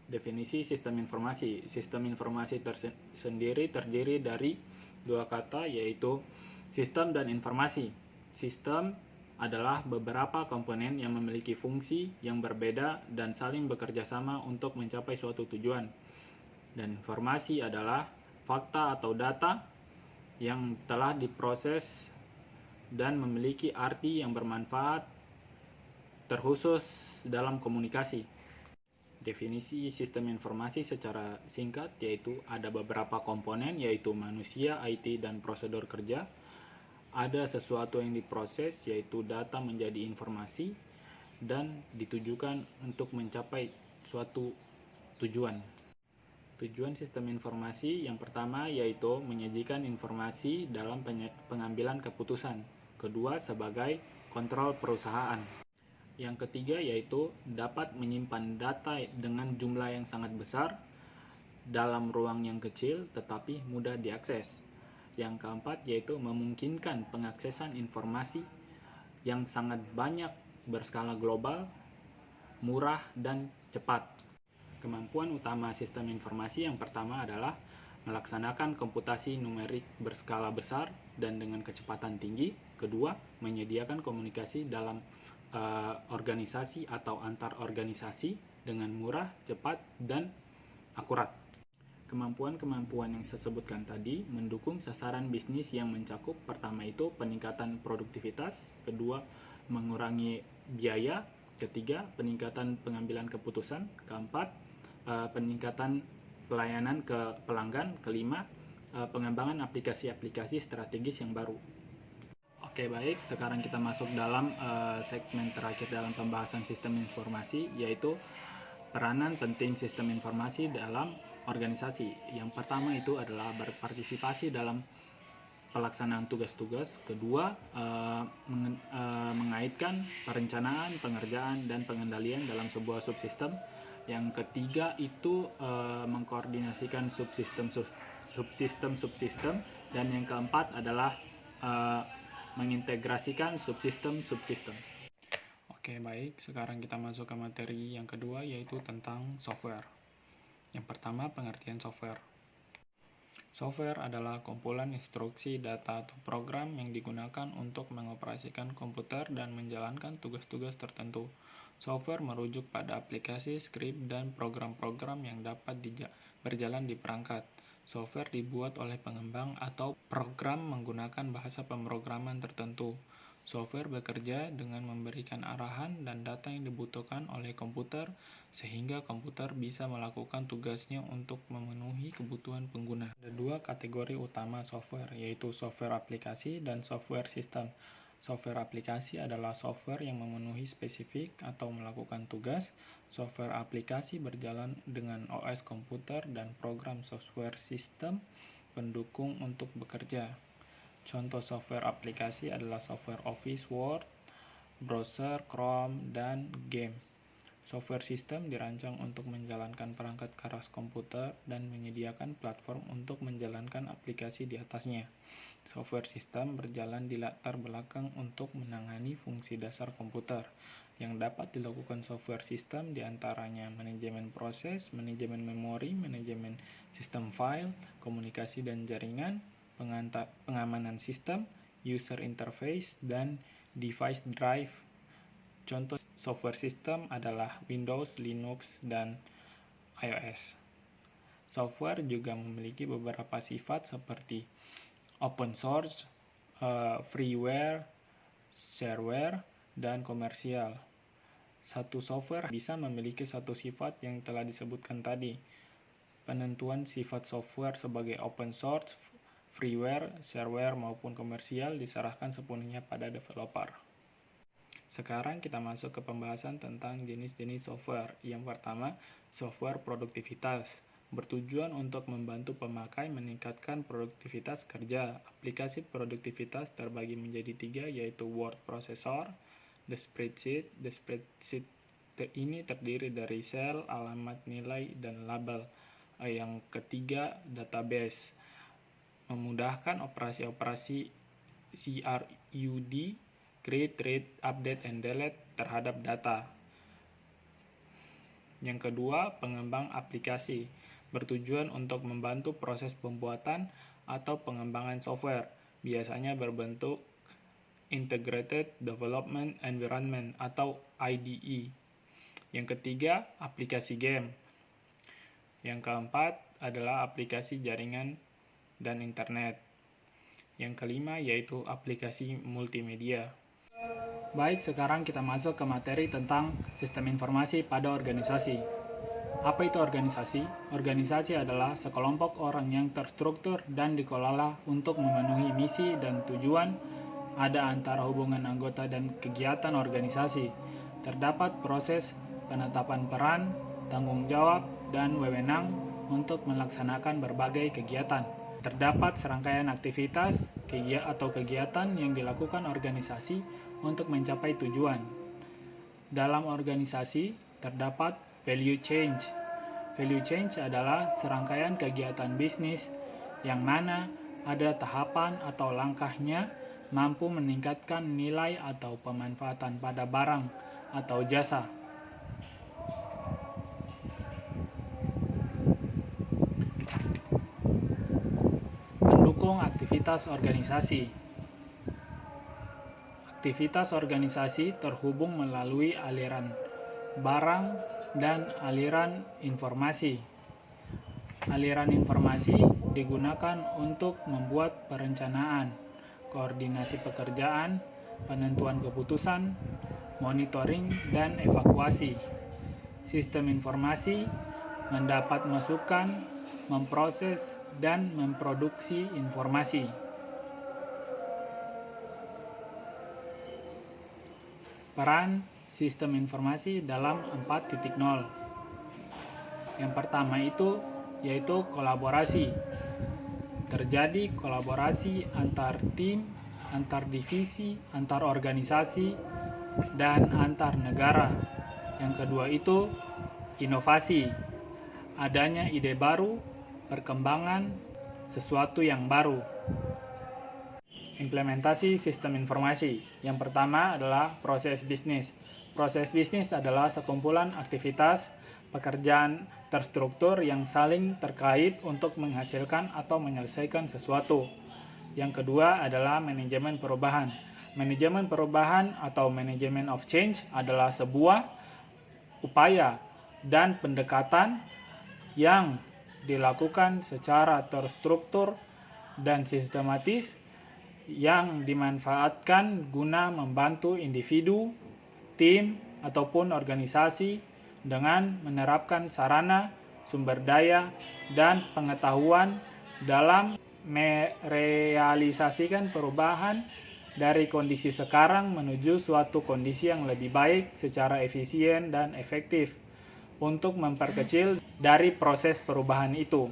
Definisi sistem informasi. Sistem informasi sendiri terdiri dari dua kata, yaitu sistem dan informasi. Sistem adalah beberapa komponen yang memiliki fungsi yang berbeda dan saling bekerja sama untuk mencapai suatu tujuan. Dan informasi adalah fakta atau data yang telah diproses dan memiliki arti yang bermanfaat terkhusus dalam komunikasi. Definisi sistem informasi secara singkat yaitu ada beberapa komponen, yaitu manusia, IT, dan prosedur kerja. Ada sesuatu yang diproses, yaitu data menjadi informasi dan ditujukan untuk mencapai suatu tujuan. Tujuan sistem informasi yang pertama yaitu menyajikan informasi dalam pengambilan keputusan. Kedua, sebagai kontrol perusahaan. Yang ketiga yaitu dapat menyimpan data dengan jumlah yang sangat besar dalam ruang yang kecil tetapi mudah diakses. Yang keempat yaitu memungkinkan pengaksesan informasi yang sangat banyak berskala global, murah, dan cepat. Kemampuan utama sistem informasi yang pertama adalah melaksanakan komputasi numerik berskala besar dan dengan kecepatan tinggi. Kedua, menyediakan komunikasi dalam organisasi atau antar organisasi dengan murah, cepat, dan akurat. Kemampuan-kemampuan yang saya sebutkan tadi mendukung sasaran bisnis yang mencakup pertama itu peningkatan produktivitas, kedua mengurangi biaya, ketiga peningkatan pengambilan keputusan, keempat peningkatan pelayanan ke pelanggan, kelima pengembangan aplikasi-aplikasi strategis yang baru. Oke, baik, sekarang kita masuk dalam segmen terakhir dalam pembahasan sistem informasi, yaitu peranan penting sistem informasi dalam organisasi. Yang pertama itu adalah berpartisipasi dalam pelaksanaan tugas-tugas. Kedua, mengaitkan perencanaan, pengerjaan, dan pengendalian dalam sebuah subsistem. Yang ketiga itu mengkoordinasikan subsistem. Dan yang keempat adalah mengintegrasikan subsistem. Oke, baik, sekarang kita masuk ke materi yang kedua, yaitu tentang software. Yang pertama, pengertian software. Software adalah kumpulan instruksi, data, atau program yang digunakan untuk mengoperasikan komputer dan menjalankan tugas-tugas tertentu. Software merujuk pada aplikasi, skrip, dan program-program yang dapat berjalan di perangkat. Software dibuat oleh pengembang atau program menggunakan bahasa pemrograman tertentu. Software bekerja dengan memberikan arahan dan data yang dibutuhkan oleh komputer sehingga komputer bisa melakukan tugasnya untuk memenuhi kebutuhan pengguna. Ada dua kategori utama software, yaitu software aplikasi dan software sistem. Software aplikasi adalah software yang memenuhi spesifik atau melakukan tugas. Software aplikasi berjalan dengan OS komputer dan program software sistem pendukung untuk bekerja. Contoh software aplikasi adalah software Office, Word, browser, Chrome, dan game. Software sistem dirancang untuk menjalankan perangkat keras komputer dan menyediakan platform untuk menjalankan aplikasi di atasnya. Software sistem berjalan di latar belakang untuk menangani fungsi dasar komputer. Yang dapat dilakukan software sistem diantaranya manajemen proses, manajemen memori, manajemen sistem file, komunikasi dan jaringan, pengamanan sistem, user interface, dan device drive. Contoh software sistem adalah Windows, Linux, dan iOS. Software juga memiliki beberapa sifat seperti open source, freeware, shareware, dan komersial. Satu software bisa memiliki satu sifat yang telah disebutkan tadi. Penentuan sifat software sebagai open source, freeware, shareware, maupun komersial diserahkan sepenuhnya pada developer. Sekarang kita masuk ke pembahasan tentang jenis-jenis software. Yang pertama, software produktivitas. Bertujuan untuk membantu pemakai meningkatkan produktivitas kerja. Aplikasi produktivitas terbagi menjadi 3, yaitu word processor, the spreadsheet. The spreadsheet ini terdiri dari sel, alamat, nilai, dan label. Yang ketiga, database. Memudahkan operasi-operasi CRUD, create, read, update, and delete terhadap data. Yang kedua, pengembang aplikasi, bertujuan untuk membantu proses pembuatan atau pengembangan software, biasanya berbentuk Integrated Development Environment atau IDE. Yang ketiga, aplikasi game. Yang keempat adalah aplikasi jaringan dan internet. Yang kelima yaitu aplikasi multimedia. Baik, sekarang kita masuk ke materi tentang sistem informasi pada organisasi. Apa itu organisasi? Organisasi adalah sekelompok orang yang terstruktur dan dikelola untuk memenuhi misi dan tujuan. Ada antara hubungan anggota dan kegiatan organisasi. Terdapat proses penetapan peran, tanggung jawab, dan wewenang untuk melaksanakan berbagai kegiatan. Terdapat serangkaian aktivitas atau kegiatan yang dilakukan organisasi untuk mencapai tujuan. Dalam organisasi terdapat value change. Value change adalah serangkaian kegiatan bisnis yang mana ada tahapan atau langkahnya mampu meningkatkan nilai atau pemanfaatan pada barang atau jasa. Mendukung aktivitas organisasi. Aktivitas organisasi terhubung melalui aliran barang dan aliran informasi. Aliran informasi digunakan untuk membuat perencanaan, koordinasi pekerjaan, penentuan keputusan, monitoring, dan evakuasi. Sistem informasi mendapat masukan, memproses, dan memproduksi informasi. Peran sistem informasi dalam 4.0. Yang pertama yaitu kolaborasi. Terjadi kolaborasi antar tim, antar divisi, antar organisasi, dan antar negara. Yang kedua itu inovasi. Adanya ide baru, perkembangan sesuatu yang baru. Implementasi sistem informasi. Yang pertama adalah proses bisnis. Proses bisnis adalah sekumpulan aktivitas pekerjaan terstruktur yang saling terkait untuk menghasilkan atau menyelesaikan sesuatu. Yang kedua adalah manajemen perubahan. Manajemen perubahan atau management of change adalah sebuah upaya dan pendekatan yang dilakukan secara terstruktur dan sistematis yang dimanfaatkan guna membantu individu, tim, ataupun organisasi dengan menerapkan sarana, sumber daya, dan pengetahuan dalam merealisasikan perubahan dari kondisi sekarang menuju suatu kondisi yang lebih baik secara efisien dan efektif untuk memperkecil dari proses perubahan itu.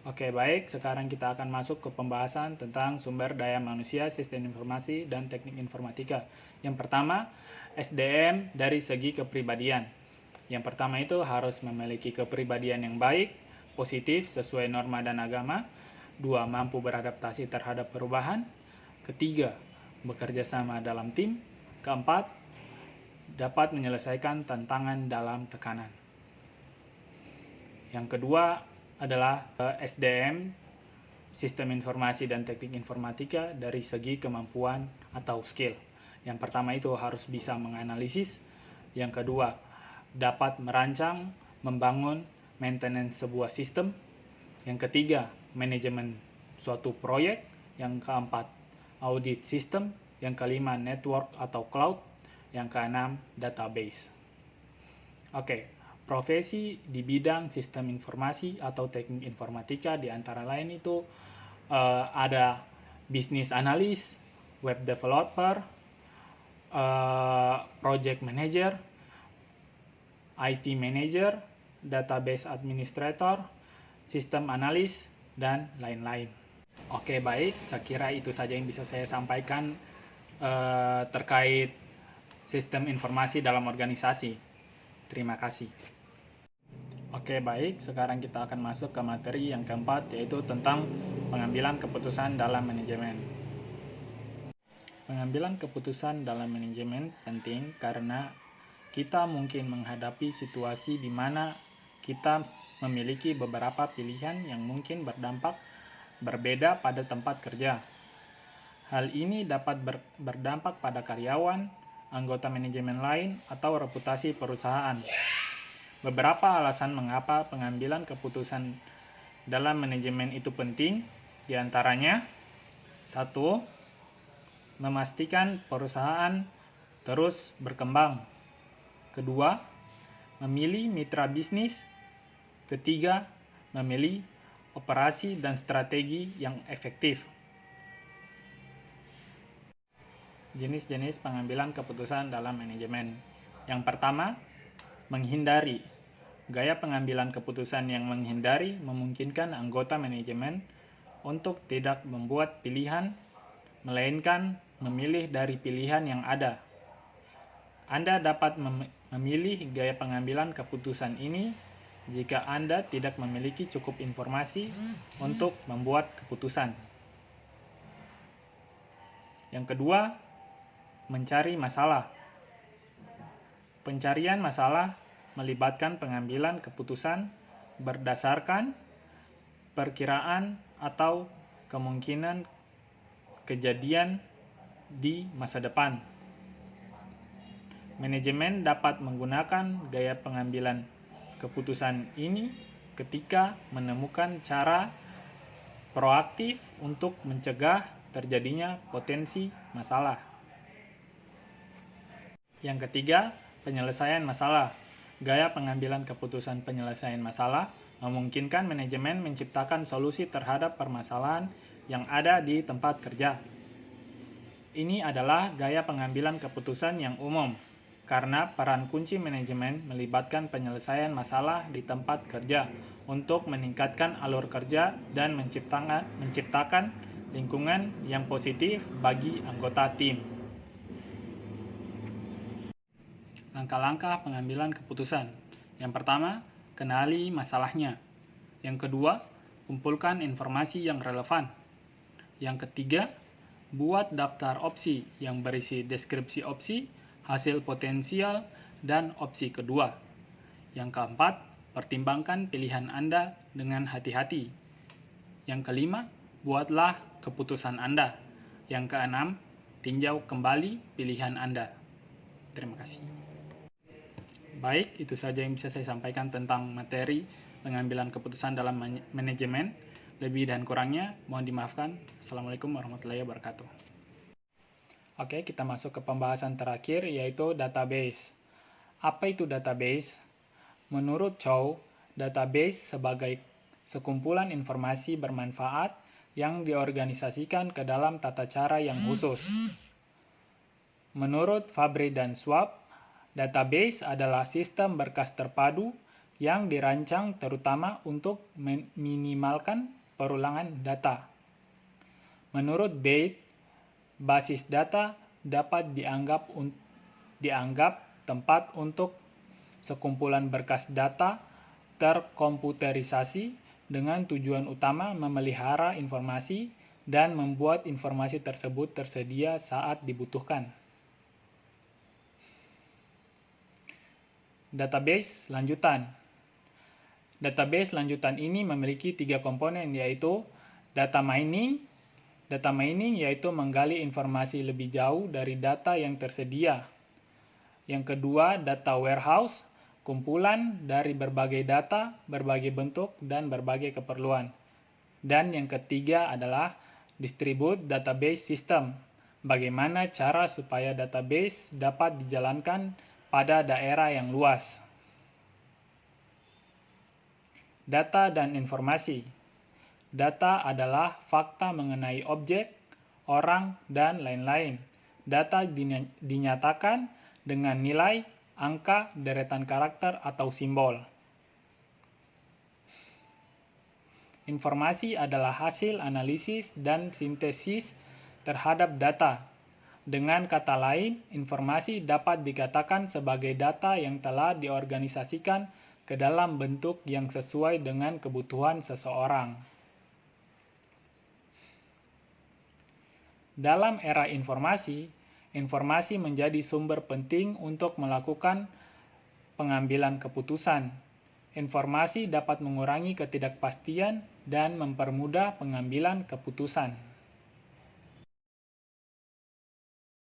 Oke, baik. Sekarang kita akan masuk ke pembahasan tentang sumber daya manusia, sistem informasi, dan teknik informatika. Yang pertama, SDM dari segi kepribadian. Yang pertama itu harus memiliki kepribadian yang baik, positif, sesuai norma dan agama. 2. Mampu beradaptasi terhadap perubahan. Ketiga, bekerja sama dalam tim. Keempat, dapat menyelesaikan tantangan dalam tekanan. Yang kedua adalah SDM, sistem informasi dan teknik informatika dari segi kemampuan atau skill. Yang pertama itu harus bisa menganalisis. Yang kedua, dapat merancang, membangun, maintenance sebuah sistem. Yang ketiga, manajemen suatu proyek. Yang keempat, audit sistem. Yang kelima, network atau cloud. Yang keenam, database. Oke. Profesi di bidang sistem informasi atau teknik informatika di antara lain itu ada business analyst, web developer, project manager, IT manager, database administrator, sistem analis, dan lain-lain. Oke, baik. Saya kira itu saja yang bisa saya sampaikan terkait sistem informasi dalam organisasi. Terima kasih. Oke, baik. Sekarang kita akan masuk ke materi yang keempat, yaitu tentang pengambilan keputusan dalam manajemen. Pengambilan keputusan dalam manajemen penting karena kita mungkin menghadapi situasi di mana kita memiliki beberapa pilihan yang mungkin berdampak berbeda pada tempat kerja. Hal ini dapat berdampak pada karyawan, anggota manajemen lain, atau reputasi perusahaan. Beberapa alasan mengapa pengambilan keputusan dalam manajemen itu penting, diantaranya 1. Memastikan perusahaan terus berkembang. 2. Memilih mitra bisnis. 3. Memilih operasi dan strategi yang efektif. Jenis-jenis pengambilan keputusan dalam manajemen. Yang pertama, menghindari. Gaya pengambilan keputusan yang menghindari memungkinkan anggota manajemen untuk tidak membuat pilihan, melainkan memilih dari pilihan yang ada. Anda dapat memilih gaya pengambilan keputusan ini jika Anda tidak memiliki cukup informasi untuk membuat keputusan. Yang kedua, mencari masalah. Pencarian masalah melibatkan pengambilan keputusan berdasarkan perkiraan atau kemungkinan kejadian di masa depan. Manajemen dapat menggunakan gaya pengambilan keputusan ini ketika menemukan cara proaktif untuk mencegah terjadinya potensi masalah. Yang ketiga, penyelesaian masalah. Gaya pengambilan keputusan penyelesaian masalah memungkinkan manajemen menciptakan solusi terhadap permasalahan yang ada di tempat kerja. Ini adalah gaya pengambilan keputusan yang umum, karena peran kunci manajemen melibatkan penyelesaian masalah di tempat kerja untuk meningkatkan alur kerja dan menciptakan lingkungan yang positif bagi anggota tim. Langkah-langkah pengambilan keputusan. Yang pertama, kenali masalahnya. Yang kedua, kumpulkan informasi yang relevan. Yang ketiga, buat daftar opsi yang berisi deskripsi opsi, hasil potensial, dan opsi kedua. Yang keempat, pertimbangkan pilihan Anda dengan hati-hati. Yang kelima, buatlah keputusan Anda. Yang keenam, tinjau kembali pilihan Anda. Terima kasih. Baik, itu saja yang bisa saya sampaikan tentang materi pengambilan keputusan dalam manajemen. Lebih dan kurangnya mohon dimaafkan. Assalamualaikum warahmatullahi wabarakatuh. Oke, kita masuk ke pembahasan terakhir, yaitu database. Apa itu database? Menurut Chow, database sebagai sekumpulan informasi bermanfaat yang diorganisasikan ke dalam tata cara yang khusus. Menurut Fabre dan Schwab, database adalah sistem berkas terpadu yang dirancang terutama untuk meminimalkan perulangan data. Menurut Bate, basis data dapat dianggap tempat untuk sekumpulan berkas data terkomputerisasi dengan tujuan utama memelihara informasi dan membuat informasi tersebut tersedia saat dibutuhkan. Database lanjutan. Database lanjutan ini memiliki 3 komponen, yaitu data mining. Data mining yaitu menggali informasi lebih jauh dari data yang tersedia. Yang kedua, data warehouse, kumpulan dari berbagai data, berbagai bentuk, dan berbagai keperluan. Dan yang ketiga adalah distribute database system, bagaimana cara supaya database dapat dijalankan pada daerah yang luas. Data dan informasi. Data adalah fakta mengenai objek, orang, dan lain-lain. Data dinyatakan dengan nilai, angka, deretan karakter, atau simbol. Informasi adalah hasil analisis dan sintesis terhadap data. Dengan kata lain, informasi dapat dikatakan sebagai data yang telah diorganisasikan ke dalam bentuk yang sesuai dengan kebutuhan seseorang. Dalam era informasi, informasi menjadi sumber penting untuk melakukan pengambilan keputusan. Informasi dapat mengurangi ketidakpastian dan mempermudah pengambilan keputusan.